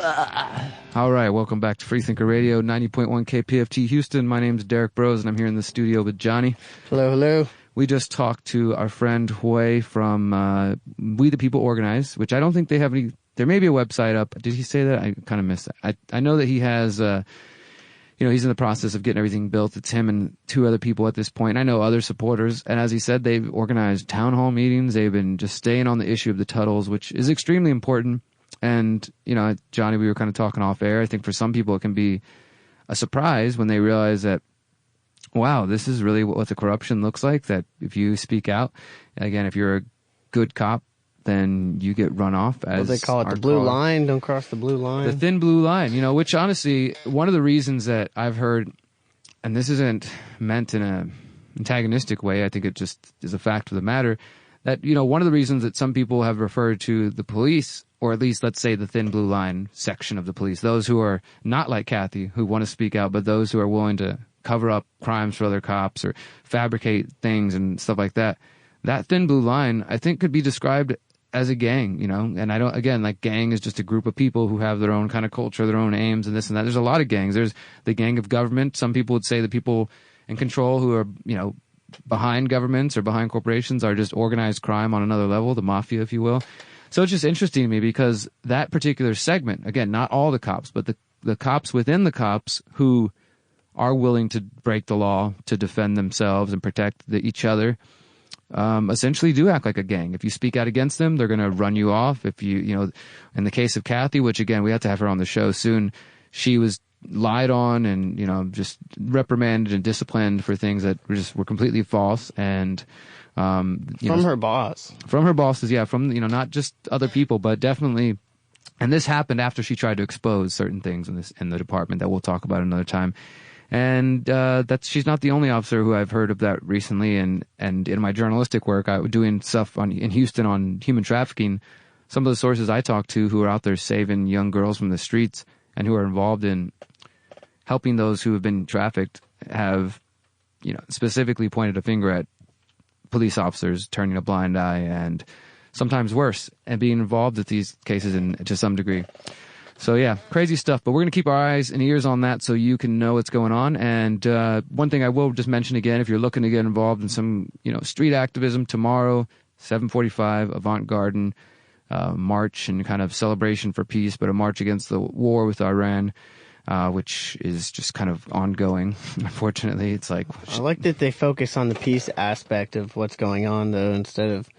All right, welcome back to Freethinker Radio, 90.1 KPFT Houston. My name's Derrick Broze, and I'm here in the studio with Johnny. Hello, hello. We just talked to our friend Hui from We the People Organize, which I don't think they have any. There may be a website up. Did he say that? I kind of missed that. I know that he has, he's in the process of getting everything built. It's him and two other people at this point. I know other supporters. And as he said, they've organized town hall meetings. They've been just staying on the issue of the Tuttles, which is extremely important. And, Johnny, we were kind of talking off air. I think for some people it can be a surprise when they realize that, wow, this is really what the corruption looks like, that if you speak out, again, if you're a good cop, then you get run off as they call it the blue line. Don't cross the blue line. The thin blue line, which honestly, one of the reasons that I've heard, and this isn't meant in an antagonistic way, I think it just is a fact of the matter, that, one of the reasons that some people have referred to the police, or at least let's say the thin blue line section of the police, those who are not like Kathy, who want to speak out, but those who are willing to cover up crimes for other cops or fabricate things and stuff like that, that thin blue line, I think, could be described as a gang, and I don't, again, like, gang is just a group of people who have their own kind of culture, their own aims and this and that. There's a lot of gangs. There's the gang of government. Some people would say the people in control who are, behind governments or behind corporations are just organized crime on another level, the mafia, if you will. So it's just interesting to me because that particular segment, again, not all the cops, but the cops within the cops who are willing to break the law to defend themselves and protect each other, essentially do act like a gang. If you speak out against them, they're going to run you off. If you, in the case of Kathy, which again, we have to have her on the show soon, she was lied on and, just reprimanded and disciplined for things that were completely false. And, from her boss. From her bosses, yeah. From, not just other people, but definitely. And this happened after she tried to expose certain things in the department that we'll talk about another time. And she's not the only officer who I've heard of that recently. And in my journalistic work, I was doing stuff in Houston on human trafficking. Some of the sources I talked to who are out there saving young girls from the streets and who are involved in helping those who have been trafficked have, specifically pointed a finger at police officers turning a blind eye and sometimes worse, and being involved with these cases to some degree. So yeah, crazy stuff, but we're going to keep our eyes and ears on that so you can know what's going on. And one thing I will just mention again, if you're looking to get involved in some, street activism, tomorrow, 7:45, Avant-Garden, march and kind of celebration for peace, but a march against the war with Iran, which is just kind of ongoing. Unfortunately, it's like... I like that they focus on the peace aspect of what's going on, though, instead of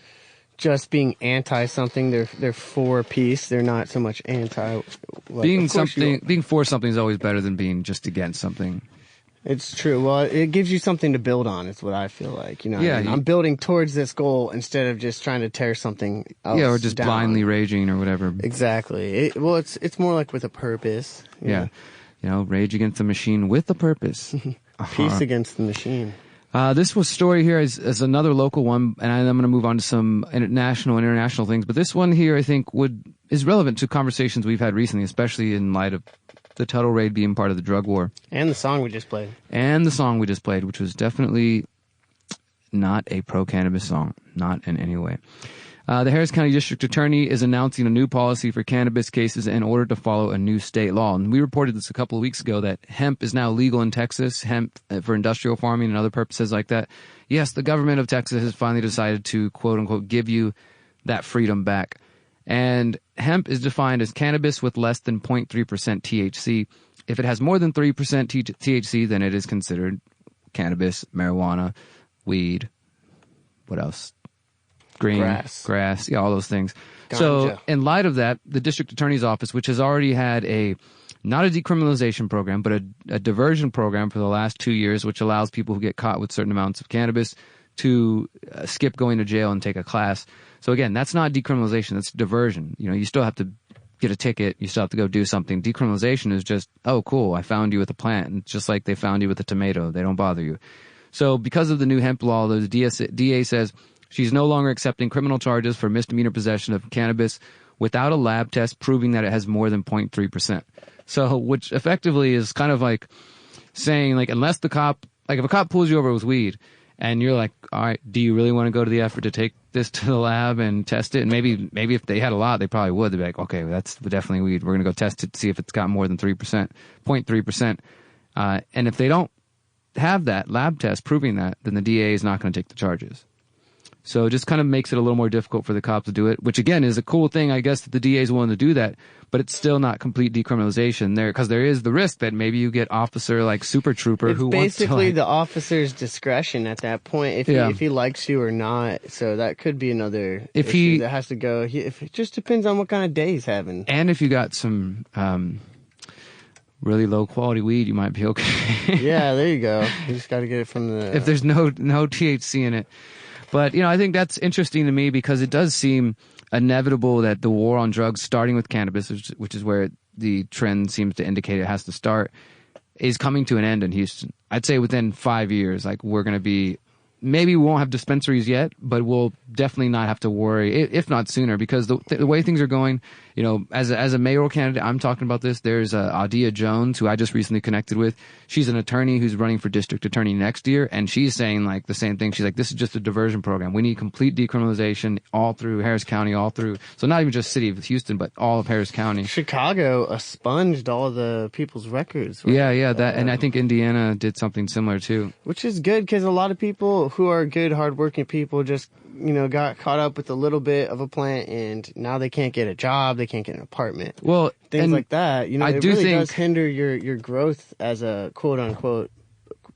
just being anti something. They're for peace. They're not so much anti. Being for something is always better than being just against something. It's true. Well, it gives you something to build on. It's what I feel like. Yeah, I'm building towards this goal instead of just trying to tear something else. Yeah, or just down. Blindly raging or whatever. Exactly. It's more like with a purpose. Yeah, rage against the machine with a purpose. Peace against the machine. This story here is another local one, and I'm going to move on to some international things. But this one here, I think, is relevant to conversations we've had recently, especially in light of the Tuttle raid being part of the drug war. And the song we just played. Which was definitely not a pro-cannabis song, not in any way. The Harris County District Attorney is announcing a new policy for cannabis cases in order to follow a new state law. And we reported this a couple of weeks ago that hemp is now legal in Texas, hemp for industrial farming and other purposes like that. Yes, the government of Texas has finally decided to, quote unquote, give you that freedom back. And hemp is defined as cannabis with less than 0.3% THC. If it has more than 3% THC, then it is considered cannabis, marijuana, weed, what else? Green, grass, yeah, all those things. Ganja. So in light of that, the district attorney's office, which has already had not a decriminalization program, but a diversion program for the last 2 years, which allows people who get caught with certain amounts of cannabis to skip going to jail and take a class. So again, that's not decriminalization, that's diversion. You still have to get a ticket, you still have to go do something. Decriminalization is just, oh, cool, I found you with a plant. And just like they found you with a tomato, they don't bother you. So because of the new hemp law, the DA says she's no longer accepting criminal charges for misdemeanor possession of cannabis without a lab test proving that it has more than 0.3%. So, which effectively is kind of like saying, like, unless the cop, like if a cop pulls you over with weed and you're like, all right, do you really want to go to the effort to take this to the lab and test it? And maybe if they had a lot, they probably would. They'd be like, okay, that's definitely weed. We're going to go test it to see if it's got more than 3%, 0.3%. And if they don't have that lab test proving that, then the DA is not going to take the charges. So it just kind of makes it a little more difficult for the cops to do it, which again is a cool thing, I guess, that the DA is willing to do that, but it's still not complete decriminalization there, because there is the risk that maybe you get officer like Super Trooper who wants to basically the officer's discretion at that point if he likes you or not. So that could be another issue that has to go. If it just depends on what kind of day he's having, and if you got some really low quality weed, you might be okay. Yeah, there you go. You just got to get it from the. If there's no THC in it. But, I think that's interesting to me because it does seem inevitable that the war on drugs, starting with cannabis, which is where the trend seems to indicate it has to start, is coming to an end in Houston. I'd say within 5 years, like we're going to be, maybe we won't have dispensaries yet, but we'll definitely not have to worry, if not sooner, because the way things are going, as a mayoral candidate, I'm talking about this. There's Adia Jones, who I just recently connected with. She's an attorney who's running for district attorney next year, and she's saying like the same thing. She's like, this is just a diversion program. We need complete decriminalization all through Harris County, so not even just city of Houston, but all of Harris County. Chicago expunged all the people's records. Right? Yeah, that, and I think Indiana did something similar too. Which is good because a lot of people who are good, hardworking people just got caught up with a little bit of a plant, and now they can't get a job, they can't get an apartment. Well, things like that. I it do really think does hinder your growth as a quote unquote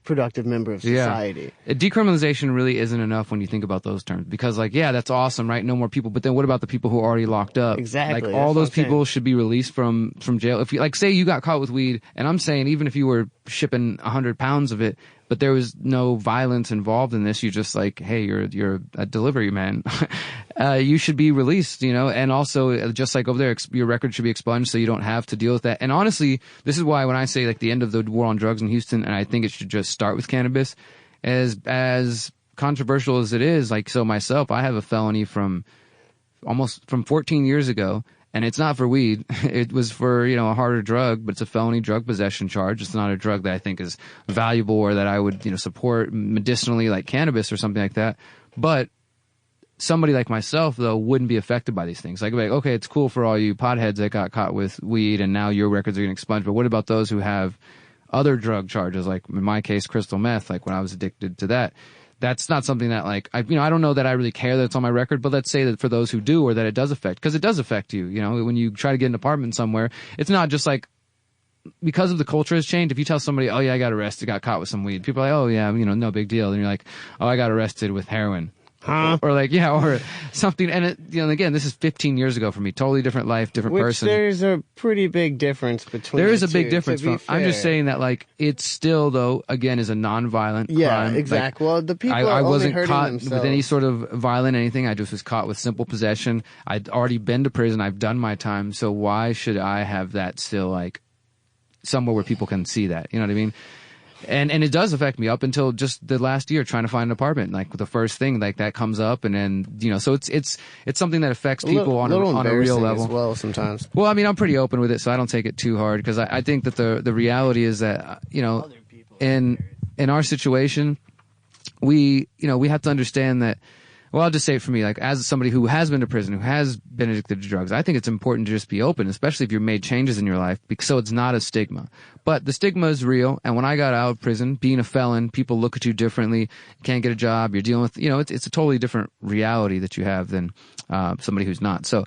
productive member of society. Yeah. Decriminalization really isn't enough when you think about those terms, because that's awesome, right? No more people, but then what about the people who are already locked up? Exactly. Like all those people should be released from jail. If you say you got caught with weed, and I'm saying even if you were shipping 100 pounds of it, but there was no violence involved in this, you just like, hey, you're a delivery man. You should be released, and also just like over there, your record should be expunged so you don't have to deal with that. And honestly, this is why when I say like the end of the war on drugs in Houston, and I think it should just start with cannabis, as controversial as it is, like, so myself, I have a felony from 14 years ago. And it's not for weed. It was for, a harder drug, but it's a felony drug possession charge. It's not a drug that I think is valuable or that I would, support medicinally like cannabis or something like that. But somebody like myself, though, wouldn't be affected by these things. Like, okay, it's cool for all you potheads that got caught with weed and now your records are getting expunged. But what about those who have other drug charges? Like in my case, crystal meth, like when I was addicted to that. That's not something that like, I don't know that I really care that it's on my record, but let's say that for those who do, or that it does affect, because it does affect you, when you try to get an apartment somewhere, it's not just like, because of the culture has changed. If you tell somebody, oh yeah, I got arrested, got caught with some weed, people are like, oh yeah, no big deal. And you're like, oh, I got arrested with heroin. Huh? Or like, or something. And again, this is 15 years ago for me. Totally different life, different person. There's a pretty big difference between There is a big difference. I'm just saying that, like, it's still, though, again, is a non-violent crime. Yeah, exactly. Like, well, the people are I only wasn't hurting caught themselves. with any sort of violent anything. I just was caught with simple possession. I'd already been to prison. I've done my time. So why should I have that still, like, somewhere where people can see that? You know what I mean? And it does affect me up until just the last year trying to find an apartment. Like the first thing like that comes up, and then so it's something that affects people on a real level as well sometimes. Well, I mean, I'm pretty open with it, so I don't take it too hard, because I think that the reality is that in our situation, we have to understand that. Well, I'll just say it for me, like, as somebody who has been to prison, who has been addicted to drugs, I think it's important to just be open, especially if you've made changes in your life, so it's not a stigma. But the stigma is real, and when I got out of prison, being a felon, people look at you differently, you can't get a job, you're dealing with, it's a totally different reality that you have than somebody who's not. So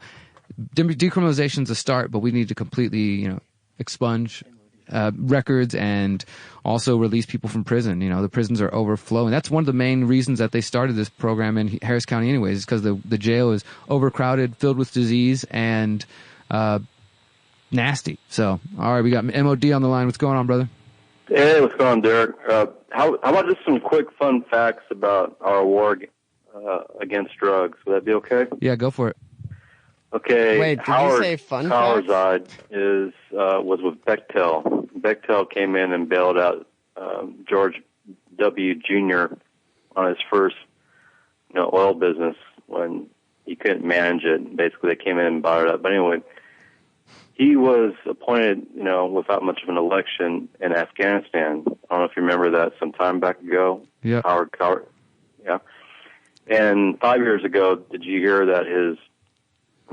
decriminalization is a start, but we need to completely, expunge records and also release people from prison. The prisons are overflowing. That's one of the main reasons that they started this program in Harris County anyways, is because the jail is overcrowded, filled with disease, and nasty. So, all right, we got MOD on the line. What's going on, brother? Hey, what's going on, Derrick? How about just some quick fun facts about our war against drugs? Would that be okay? Yeah, go for it. Okay. Wait, did you say fun facts? Howard was with Bechtel. Bechtel came in and bailed out George W. Jr. on his first oil business when he couldn't manage it. Basically, they came in and bought it up. But anyway, he was appointed, without much of an election in Afghanistan. I don't know if you remember that some time back ago. Yeah. Howard Yeah. And 5 years ago, did you hear that his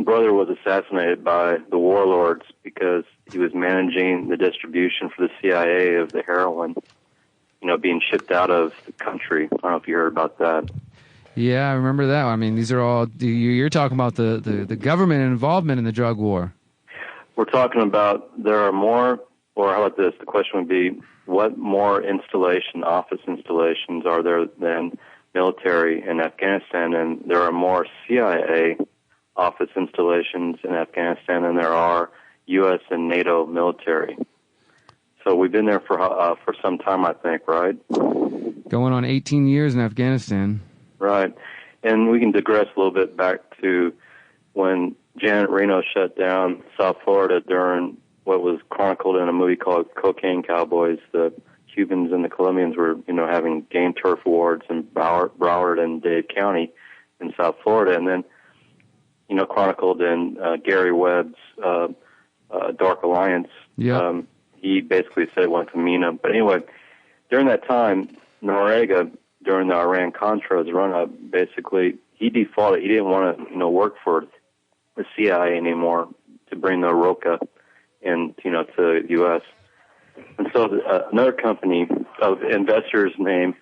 brother was assassinated by the warlords because he was managing the distribution for the CIA of the heroin, being shipped out of the country? I don't know if you heard about that. Yeah, I remember that. I mean, these are all, you're talking about the government involvement in the drug war. We're talking about there are more, or how about this? The question would be, what more office installations are there than military in Afghanistan? And there are more CIA office installations in Afghanistan than there are U.S. and NATO military. So we've been there for some time, I think, right? Going on 18 years in Afghanistan. Right. And we can digress a little bit back to when Janet Reno shut down South Florida during what was chronicled in a movie called Cocaine Cowboys. The Cubans and the Colombians were, having game turf wars in Broward and Dade County in South Florida. And then, chronicled in Gary Webb's Dark Alliance. Yeah. He basically said it went to Mina. But anyway, during that time, Noriega, during the Iran-Contra's run-up, basically, he defaulted. He didn't want to, work for the CIA anymore to bring the Roca in, to the U.S. And so another company of investors named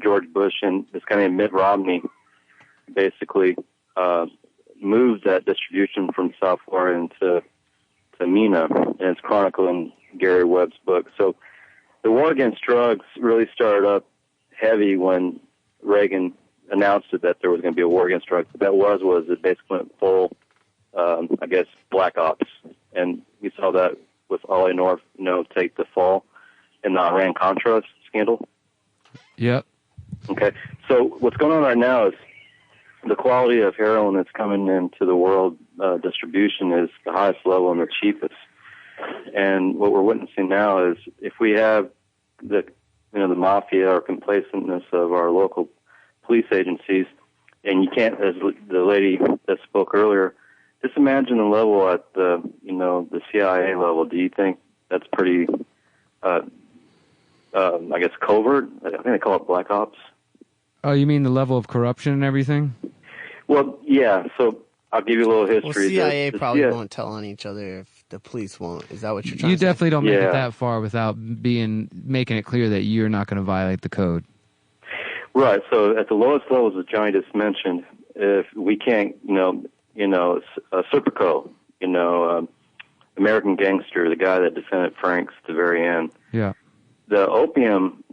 George Bush and this guy named Mitt Romney basically moved that distribution from South Florida into Mina, and it's chronicled in Gary Webb's book. So the war against drugs really started up heavy when Reagan announced that there was going to be a war against drugs. What that was it basically went full, black ops. And we saw that with Ollie North, take the fall in the Iran-Contra scandal. Yep. Okay. So what's going on right now is the quality of heroin that's coming into the world distribution is the highest level and the cheapest. And what we're witnessing now is if we have the mafia or complacentness of our local police agencies, and you can't, as the lady that spoke earlier, just imagine the level at the CIA level. Do you think that's pretty, covert? I think they call it black ops. Oh, you mean the level of corruption and everything? Well, yeah. So I'll give you a little history. Well, CIA probably won't tell on each other if the police won't. Is that what you're trying to say? You definitely don't make it that far without making it clear that you're not going to violate the code. Right. So at the lowest levels, as Johnny just mentioned, if we can't, Serpico, American Gangster, the guy that defended Franks at the very end. Yeah. The opium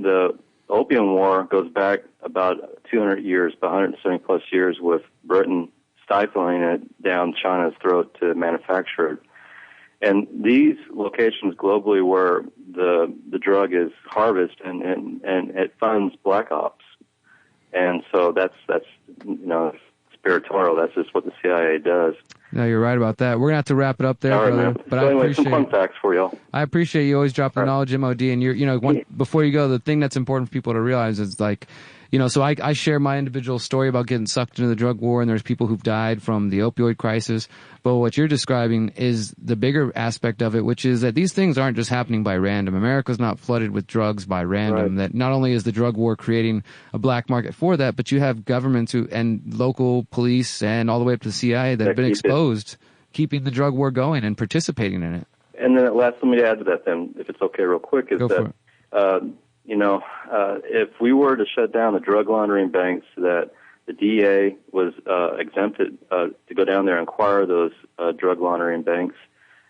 war goes back about 200 years, about 170 plus years, with Britain stifling it down China's throat to manufacture it. And these locations globally where the drug is harvested and it funds black ops. And so that's spiratorial. That's just what the CIA does. No, you're right about that. We're going to have to wrap it up there, brother. Man. But so I appreciate some fun facts for y'all. I appreciate you always dropping the knowledge, MOD. And before you go, the thing that's important for people to realize is so I share my individual story about getting sucked into the drug war, and there's people who've died from the opioid crisis. But what you're describing is the bigger aspect of it, which is that these things aren't just happening by random. America's not flooded with drugs by random. Right. That not only is the drug war creating a black market for that, but you have governments and local police and all the way up to the CIA that have been exposed, keeping the drug war going and participating in it. And then last, let me add to that then, if it's okay real quick, is that, if we were to shut down the drug laundering banks that the DEA was exempted to go down there and acquire those drug laundering banks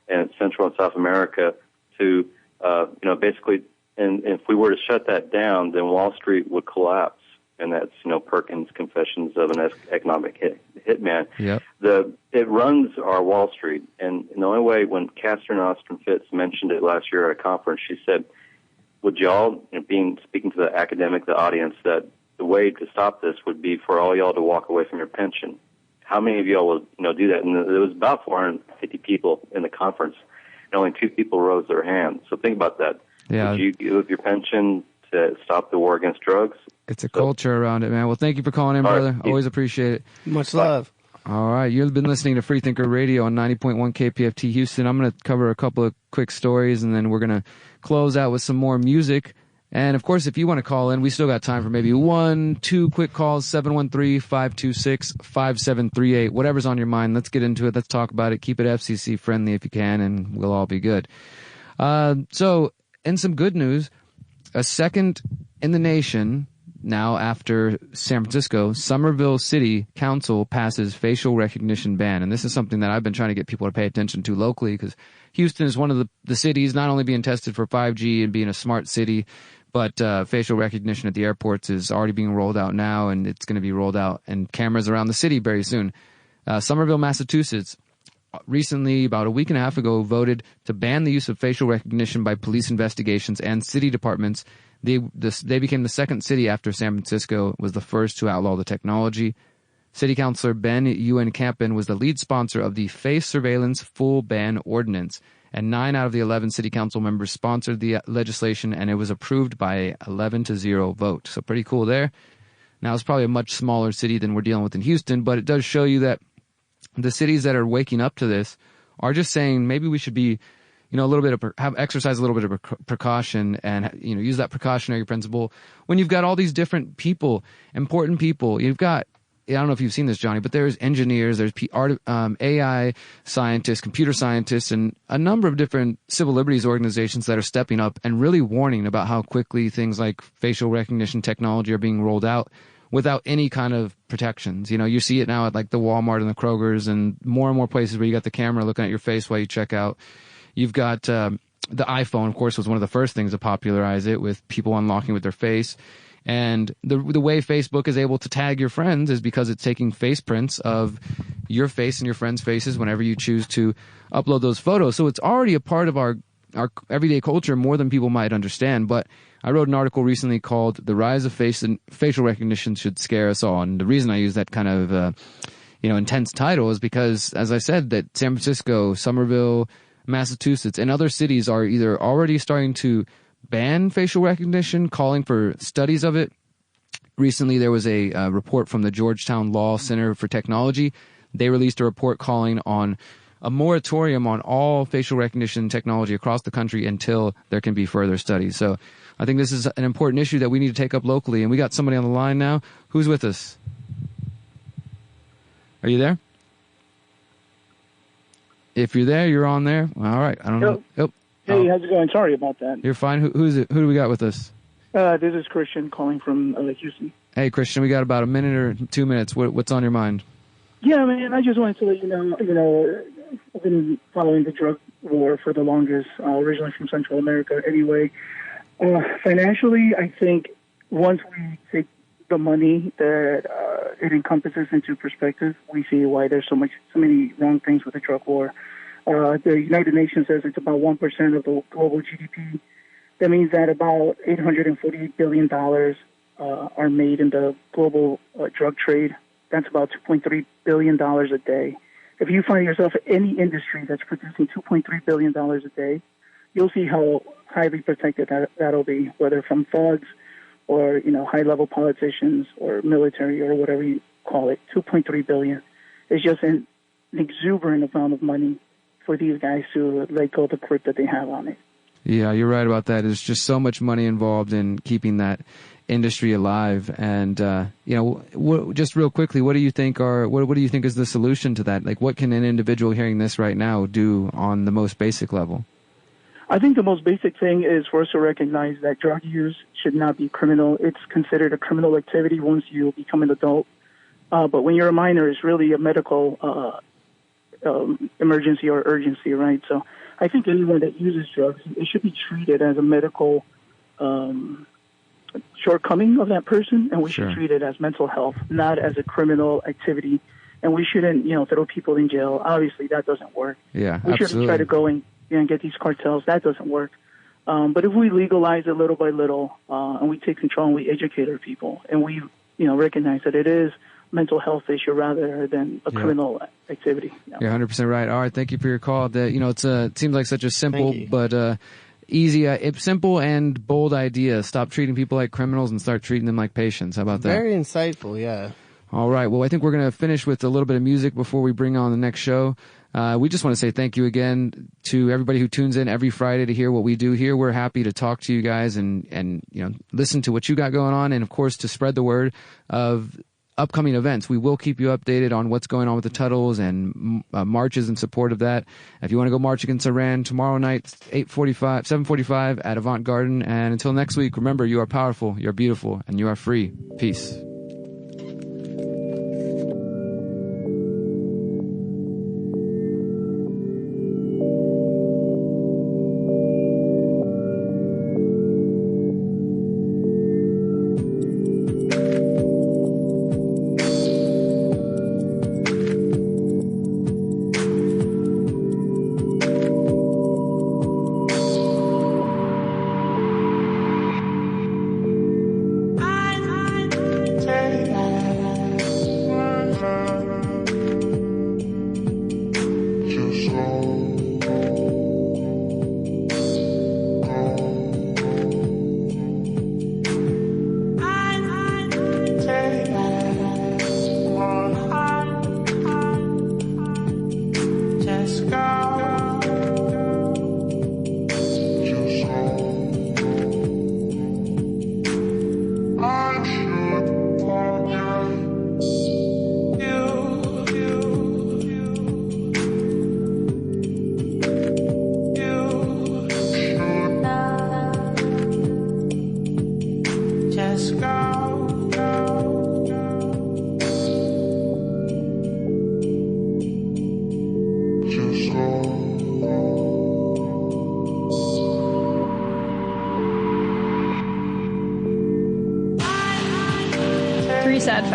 in Central and South America to, basically, and if we were to shut that down, then Wall Street would collapse. And that's, Perkins' Confessions of an Economic Hitman. Yep. It runs our Wall Street. And the only way, when Catherine Austin Fitts mentioned it last year at a conference, she said, would y'all, speaking to the academic, the audience, that the way to stop this would be for all y'all to walk away from your pension. How many of y'all will, do that? And there was about 450 people in the conference, and only 2 people rose their hands. So think about that. Yeah. Would you give your pension to stop the war against drugs? It's a culture around it, man. Well, thank you for calling in, brother. Right. Always appreciate it. Much love. All right, you've been listening to Freethinker Radio on 90.1 KPFT Houston. I'm going to cover a couple of quick stories, and then we're going to close out with some more music. And, of course, if you want to call in, we still got time for maybe 1-2 quick calls, 713-526-5738. Whatever's on your mind, let's get into it. Let's talk about it. Keep it FCC friendly if you can, and we'll all be good. So, in some good news, a second in the nation now after San Francisco, Somerville City Council passes facial recognition ban. And this is something that I've been trying to get people to pay attention to locally, because Houston is one of the cities not only being tested for 5G and being a smart city, but facial recognition at the airports is already being rolled out now, and it's going to be rolled out and cameras around the city very soon. Somerville, Massachusetts, recently, about a week and a half ago, voted to ban the use of facial recognition by police investigations and city departments. They became the second city after San Francisco was the first to outlaw the technology. City Councilor Ben Ewan Campen was the lead sponsor of the Face Surveillance Full Ban Ordinance, and 9 out of the 11 city council members sponsored the legislation, and it was approved by a 11-0 vote. So pretty cool there. Now, it's probably a much smaller city than we're dealing with in Houston, but it does show you that the cities that are waking up to this are just saying maybe we should be, a little bit of exercise a little bit of precaution, and use that precautionary principle when you've got all these different people, important people. You've got, I don't know if you've seen this, Johnny, but there's engineers, there's AI scientists, computer scientists, and a number of different civil liberties organizations that are stepping up and really warning about how quickly things like facial recognition technology are being rolled out without any kind of protections. You see it now at like the Walmart and the Kroger's and more places where you got the camera looking at your face while you check out. You've got the iPhone, of course, was one of the first things to popularize it, with people unlocking with their face. And the way Facebook is able to tag your friends is because it's taking face prints of your face and your friends' faces whenever you choose to upload those photos. So it's already a part of our everyday culture more than people might understand. But I wrote an article recently called "The Rise of Facial Recognition Should Scare Us All." And the reason I use that kind of intense title is because, as I said, that San Francisco, Somerville, Massachusetts, and other cities are either already starting to ban facial recognition, calling for studies of it. Recently, there was a report from the Georgetown Law Center for Technology. They released a report calling on a moratorium on all facial recognition technology across the country until there can be further studies. So I think this is an important issue that we need to take up locally. And we got somebody on the line now. Who's with us? Are you there? If you're there, you're on there. All right. I don't know. Oh. Hey, how's it going? Sorry about that. You're fine. Who is it? Who do we got with us? This is Christian calling from Houston. Hey, Christian, we got about a minute or 2 minutes. What's on your mind? Yeah, man, I just wanted to let you know, I've been following the drug war for the longest, originally from Central America anyway. Financially, I think once we take the money that it encompasses into perspective, we see why there's so many wrong things with the drug war. The United Nations says it's about 1% of the global GDP. That means that about $848 billion are made in the global drug trade. That's about $2.3 billion a day. If you find yourself in any industry that's producing $2.3 billion a day, you'll see how highly protected that'll be, whether from thugs or, high-level politicians or military or whatever you call it. $2.3 billion is just an exuberant amount of money for these guys to let go of the grip that they have on it. Yeah, you're right about that. There's just so much money involved in keeping that industry alive. And, just real quickly, what do you think is the solution to that? Like, what can an individual hearing this right now do on the most basic level? I think the most basic thing is for us to recognize that drug use should not be criminal. It's considered a criminal activity once you become an adult. But when you're a minor, it's really a medical emergency or urgency, right? So I think anyone that uses drugs, it should be treated as a medical shortcoming of that person, and we should treat it as mental health, not as a criminal activity. And we shouldn't, throw people in jail. Obviously, that doesn't work. Yeah, we shouldn't try to go and get these cartels. That doesn't work. But if we legalize it little by little, and we take control and we educate our people, and we, recognize that it is mental health issue rather than a criminal activity. You're 100% right. All right, thank you for your call. It seems like such a simple but simple and bold idea. Stop treating people like criminals and start treating them like patients. How about that? Very insightful, yeah. All right. Well, I think we're going to finish with a little bit of music before we bring on the next show. We just want to say thank you again to everybody who tunes in every Friday to hear what we do here. We're happy to talk to you guys and listen to what you got going on, and of course to spread the word of upcoming events. We will keep you updated on what's going on with the Tuttles and marches in support of that. If you want to go march against Iran tomorrow night, 7:45 at Avant Garden. And until next week, remember, you are powerful, you're beautiful, and you are free. Peace. Sad